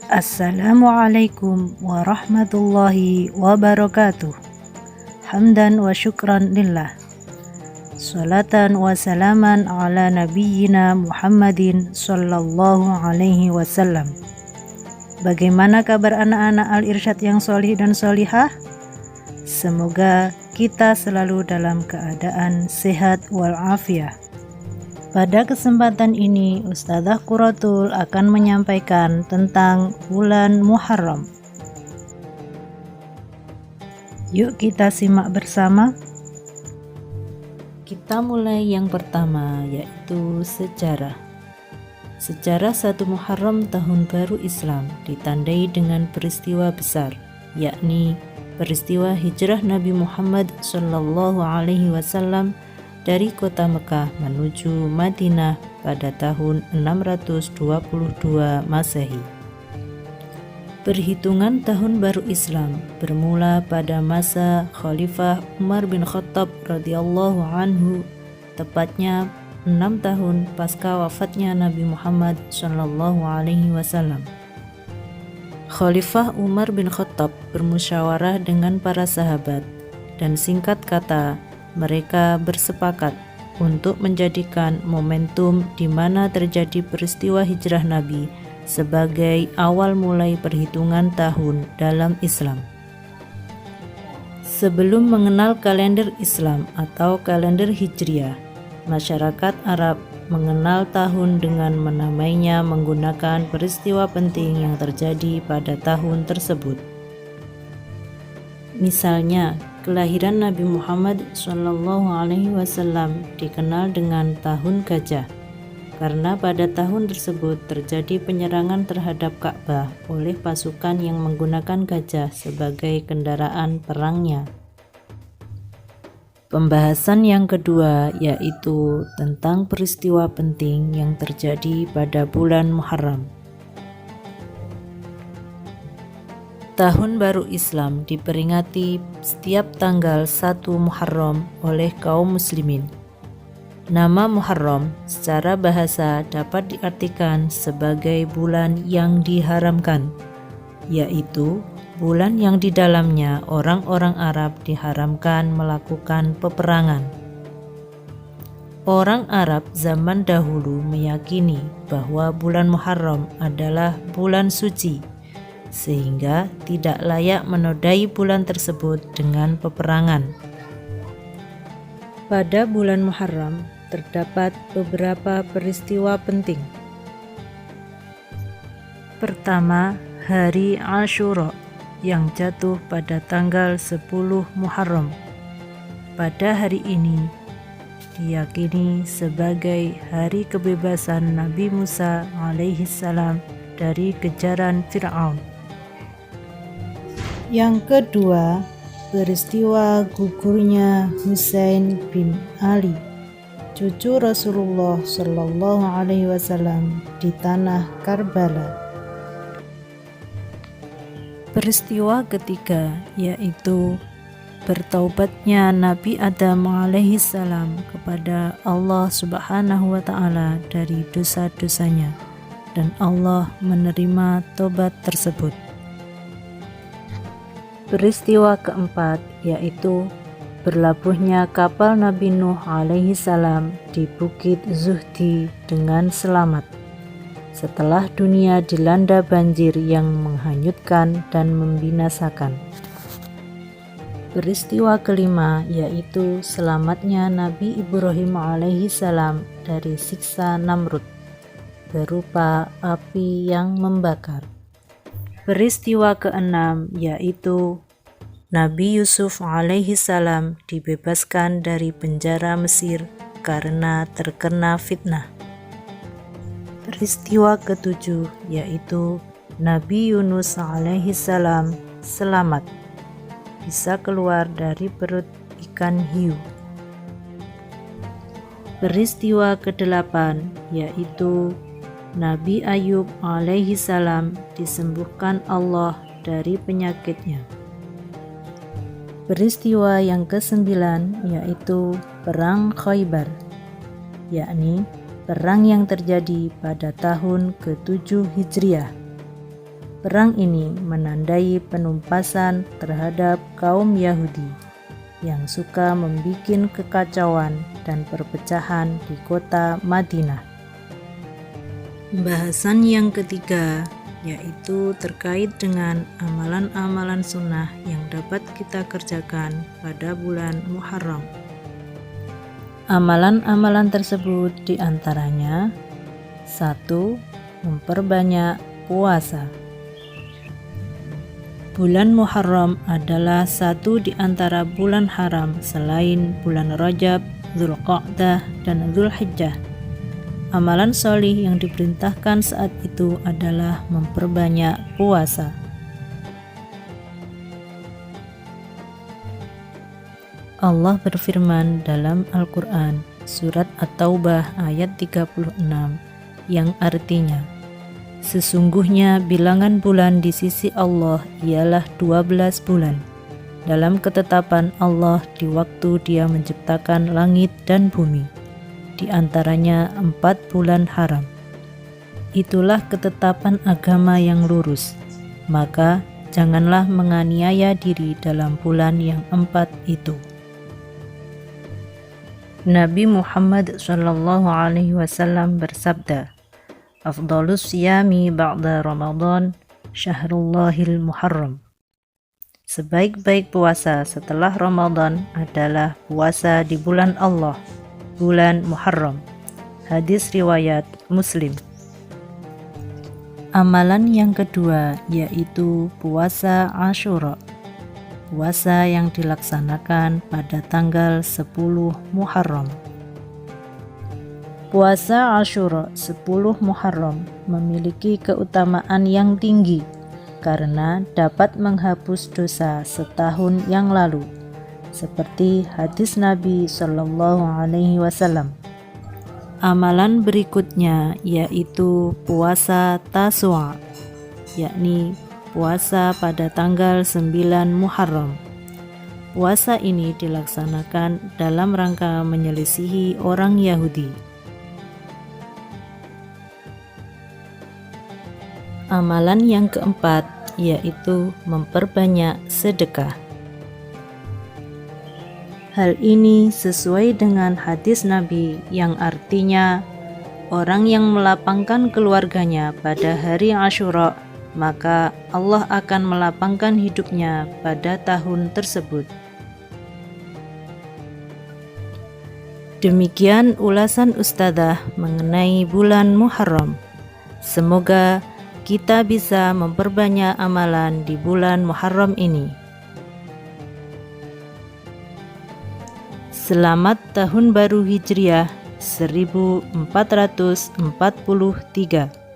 Assalamualaikum warahmatullahi wabarakatuh. Hamdan wa syukran lillah. Salatan wa salaman ala nabiyyina Muhammadin sallallahu alaihi wasallam. Bagaimana kabar anak-anak Al-Irsyad yang solih dan solihah? Semoga kita selalu dalam keadaan sehat walafiat. Pada kesempatan ini, Ustadzah Quratul akan menyampaikan tentang bulan Muharram. Yuk kita simak bersama. Kita mulai yang pertama, yaitu sejarah. Sejarah 1 Muharram tahun baru Islam ditandai dengan peristiwa besar, yakni peristiwa hijrah Nabi Muhammad SAW dari kota Mekah menuju Madinah pada tahun 622 Masehi. Perhitungan tahun baru Islam bermula pada masa Khalifah Umar bin Khattab radhiyallahu anhu, tepatnya 6 tahun pasca wafatnya Nabi Muhammad SAW. Khalifah Umar bin Khattab bermusyawarah dengan para sahabat dan singkat kata mereka bersepakat untuk menjadikan momentum di mana terjadi peristiwa hijrah Nabi sebagai awal mulai perhitungan tahun dalam Islam. Sebelum mengenal kalender Islam atau kalender Hijriah, masyarakat Arab mengenal tahun dengan menamainya menggunakan peristiwa penting yang terjadi pada tahun tersebut. Misalnya, kelahiran Nabi Muhammad SAW dikenal dengan tahun gajah, karena pada tahun tersebut terjadi penyerangan terhadap Ka'bah oleh pasukan yang menggunakan gajah sebagai kendaraan perangnya. Pembahasan yang kedua yaitu tentang peristiwa penting yang terjadi pada bulan Muharram. Tahun baru Islam diperingati setiap tanggal 1 Muharram oleh kaum muslimin. Nama Muharram secara bahasa dapat diartikan sebagai bulan yang diharamkan, yaitu bulan yang di dalamnya orang-orang Arab diharamkan melakukan peperangan. Orang Arab zaman dahulu meyakini bahwa bulan Muharram adalah bulan suci, sehingga tidak layak menodai bulan tersebut dengan peperangan. Pada bulan Muharram terdapat beberapa peristiwa penting. Pertama, hari Asyura yang jatuh pada tanggal 10 Muharram. Pada hari ini diyakini sebagai hari kebebasan Nabi Musa alaihissalam dari kejaran Fir'aun. Yang kedua, peristiwa gugurnya Husain bin Ali, cucu Rasulullah Shallallahu Alaihi Wasallam di tanah Karbala. Peristiwa ketiga yaitu bertaubatnya Nabi Adam alaihissalam kepada Allah Subhanahu wa Ta'ala dari dosa-dosanya, dan Allah menerima tobat tersebut. Peristiwa keempat yaitu berlabuhnya kapal Nabi Nuh alaihissalam di Bukit Zuhdi dengan selamat setelah dunia dilanda banjir yang menghanyutkan dan membinasakan. Peristiwa kelima yaitu selamatnya Nabi Ibrahim alaihissalam dari siksa Namrud berupa api yang membakar. Peristiwa keenam yaitu Nabi Yusuf alaihissalam dibebaskan dari penjara Mesir karena terkena fitnah. Peristiwa ketujuh yaitu Nabi Yunus alaihissalam selamat, bisa keluar dari perut ikan hiu. Peristiwa kedelapan yaitu Nabi Ayub alaihissalam disembuhkan Allah dari penyakitnya. Peristiwa yang ke-9 yaitu Perang Khaybar, yakni perang yang terjadi pada tahun ke-7 Hijriah. Perang ini menandai penumpasan terhadap kaum Yahudi yang suka membuat kekacauan dan perpecahan di kota Madinah. Bahasan yang ketiga yaitu terkait dengan amalan-amalan sunnah yang dapat kita kerjakan pada bulan Muharram. Amalan-amalan tersebut diantaranya 1. Memperbanyak puasa. Bulan Muharram adalah satu di antara bulan haram selain bulan Rajab, Dzulqa'dah, dan Dzulhijjah. Amalan solih yang diperintahkan saat itu adalah memperbanyak puasa. Allah berfirman dalam Al-Quran, surat At-Taubah ayat 36, yang artinya, sesungguhnya bilangan bulan di sisi Allah ialah 12 bulan, dalam ketetapan Allah di waktu Dia menciptakan langit dan bumi. Di antaranya 4 bulan haram. Itulah ketetapan agama yang lurus. Maka janganlah menganiaya diri dalam bulan yang 4 itu. Nabi Muhammad SAW bersabda, Afdalus siyami ba'da Ramadan Syahrullahil Muharram. Sebaik-baik puasa setelah Ramadan adalah puasa di bulan Allah, bulan Muharram. Hadis riwayat Muslim. Amalan yang kedua yaitu puasa Asyura. Puasa yang dilaksanakan pada tanggal 10 Muharram. Puasa Asyura 10 Muharram memiliki keutamaan yang tinggi karena dapat menghapus dosa setahun yang lalu, seperti hadis Nabi SAW. Amalan berikutnya yaitu puasa Taswa, yakni puasa pada tanggal 9 Muharram. Puasa ini dilaksanakan dalam rangka menyelisihi orang Yahudi. Amalan yang keempat yaitu memperbanyak sedekah. Hal ini sesuai dengan hadis Nabi yang artinya, orang yang melapangkan keluarganya pada hari Asyura, maka Allah akan melapangkan hidupnya pada tahun tersebut. Demikian ulasan Ustadzah mengenai bulan Muharram. Semoga kita bisa memperbanyak amalan di bulan Muharram ini. Selamat Tahun Baru Hijriah 1443.